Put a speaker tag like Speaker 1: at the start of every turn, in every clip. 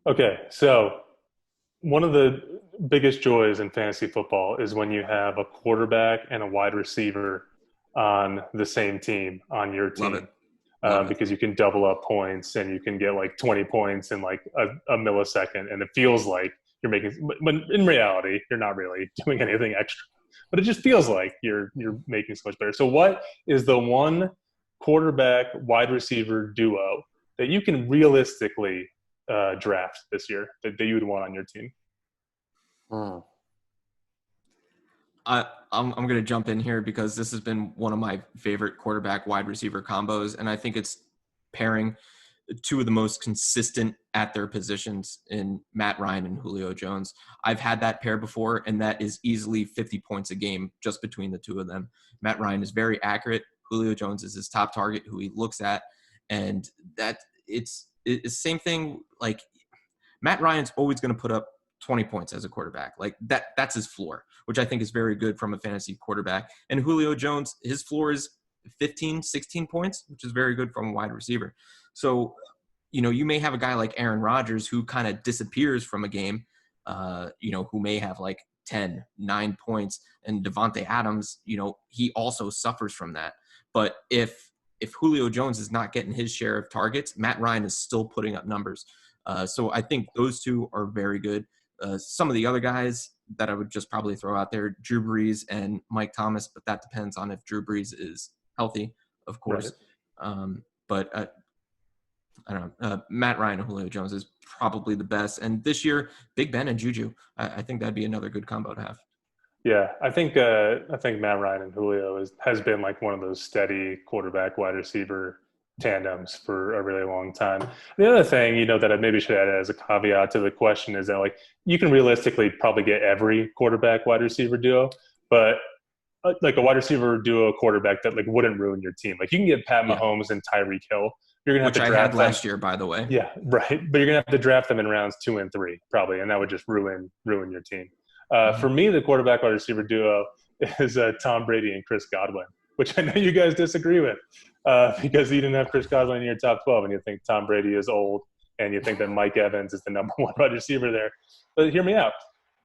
Speaker 1: Okay, so one of the biggest joys in fantasy football is when you have a quarterback and a wide receiver on the same team on your
Speaker 2: Love it.
Speaker 1: team,
Speaker 2: Love it.
Speaker 1: because you can double up points and you can get like 20 points in like a millisecond, and it feels like you're making. But in reality, you're not really doing anything extra. But it just feels like you're making so much better. So, what is the one quarterback wide receiver duo that you can realistically draft this year that you would want on your team?
Speaker 3: Hmm.
Speaker 2: I'm going to jump in here because this has been one of my favorite quarterback wide receiver combos, and I think it's pairing two of the most consistent at their positions in Matt Ryan and Julio Jones. I've had that pair before, and that is easily 50 points a game just between the two of them. Matt Ryan is very accurate. Julio Jones is his top target, who he looks at, and that it's the same thing. Like Matt Ryan's always going to put up 20 points as a quarterback. Like that's his floor, which I think is very good from a fantasy quarterback. And Julio Jones, his floor is 15, 16 points, which is very good from a wide receiver. So, you may have a guy like Aaron Rodgers who kind of disappears from a game, who may have like 10, 9 points. And Devontae Adams, he also suffers from that. But if Julio Jones is not getting his share of targets, Matt Ryan is still putting up numbers. So I think those two are very good. Some of the other guys that I would just probably throw out there, Drew Brees and Mike Thomas, but that depends on if Drew Brees is healthy, of
Speaker 1: Right.
Speaker 2: course. But I don't know. Matt Ryan and Julio Jones is probably the best. And this year, Big Ben and Juju, I think that'd be another good combo to have.
Speaker 1: Yeah, I think Matt Ryan and Julio has been like one of those steady quarterback wide receiver tandems for a really long time. The other thing, that I maybe should add as a caveat to the question is that like you can realistically probably get every quarterback wide receiver duo, but like a wide receiver duo quarterback that like wouldn't ruin your team. Like you can get Pat
Speaker 2: Yeah,
Speaker 1: Mahomes and Tyreek Hill. You're gonna have
Speaker 2: which
Speaker 1: to
Speaker 2: I had
Speaker 1: draft them.
Speaker 2: last year, by the way.
Speaker 1: Yeah, right. But you're gonna have to draft them in rounds 2 and 3 probably, and that would just ruin your team. For
Speaker 2: Mhm.
Speaker 1: me, the quarterback wide receiver duo is Tom Brady and Chris Godwin, which I know you guys disagree with because you didn't have Chris Godwin in your top 12, and you think Tom Brady is old, and you think that Mike Evans is the number one wide receiver there. But hear me out.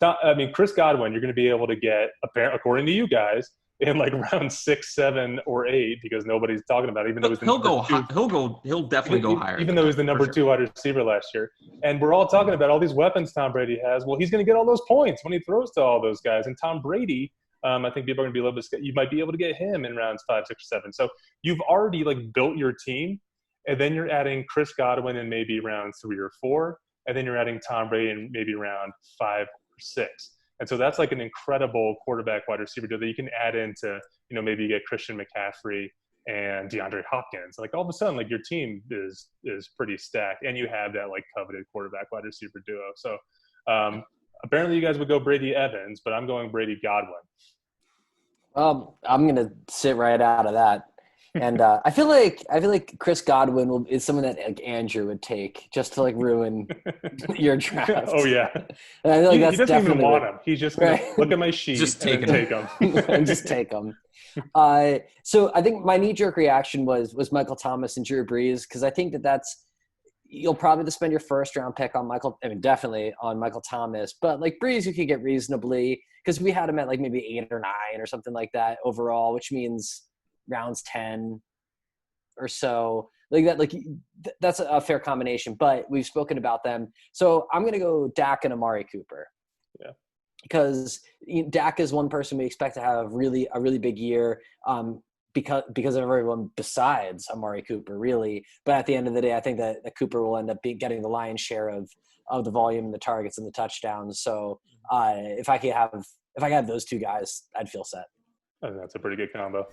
Speaker 1: I mean, Chris Godwin, you're going to be able to get, according to you guys, in like round 6, 7, or 8 because nobody's talking about it, even though he's the
Speaker 2: He'll
Speaker 1: number
Speaker 2: go.
Speaker 1: two
Speaker 2: He'll definitely go higher
Speaker 1: even
Speaker 2: than
Speaker 1: though
Speaker 2: that
Speaker 1: he's the
Speaker 2: for
Speaker 1: number
Speaker 2: sure.
Speaker 1: two wide receiver last year. And we're all talking about all these weapons Tom Brady has. Well, he's going to get all those points when he throws to all those guys. And Tom Brady, I think people are going to be a little bit. You might be able to get him in rounds 5, 6, or 7. So you've already like built your team, and then you're adding Chris Godwin in maybe round 3 or 4, and then you're adding Tom Brady in maybe round 5 or 6. And so that's like an incredible quarterback wide receiver that you can add into, maybe you get Christian McCaffrey and DeAndre Hopkins. Like all of a sudden, like your team is pretty stacked, and you have that like coveted quarterback wide receiver duo. So apparently, you guys would go Brady Evans, but I'm going Brady Godwin.
Speaker 3: I'm gonna sit right out of that, and I feel like Chris Godwin is someone that like Andrew would take just to like ruin your
Speaker 1: Oh
Speaker 3: draft.
Speaker 1: yeah,
Speaker 3: And I feel like
Speaker 1: he
Speaker 3: that's
Speaker 1: doesn't even
Speaker 3: definitely
Speaker 1: want him. He's just gonna
Speaker 3: right.
Speaker 1: look at my sheet
Speaker 2: Just
Speaker 1: and then
Speaker 2: taking him.
Speaker 1: take him.
Speaker 3: And just take them. So I think my knee jerk reaction was Michael Thomas and Drew Brees because I think that's you'll probably spend your first round pick on Michael. I mean, definitely on Michael Thomas, but like Brees, you could get reasonably because we had him at like maybe 8 or 9 or something like that overall, which means rounds 10 or so like that. Like that's a fair combination, but we've spoken about them. So I'm gonna go Dak and Amari Cooper.
Speaker 1: Yeah.
Speaker 3: Because Dak is one person we expect to have a really big year because of everyone besides Amari Cooper, really. But at the end of the day, I think that Cooper will end up getting the lion's share of the volume and the targets and the touchdowns. So if I could have those two guys, I'd feel set.
Speaker 1: I think that's a pretty good combo.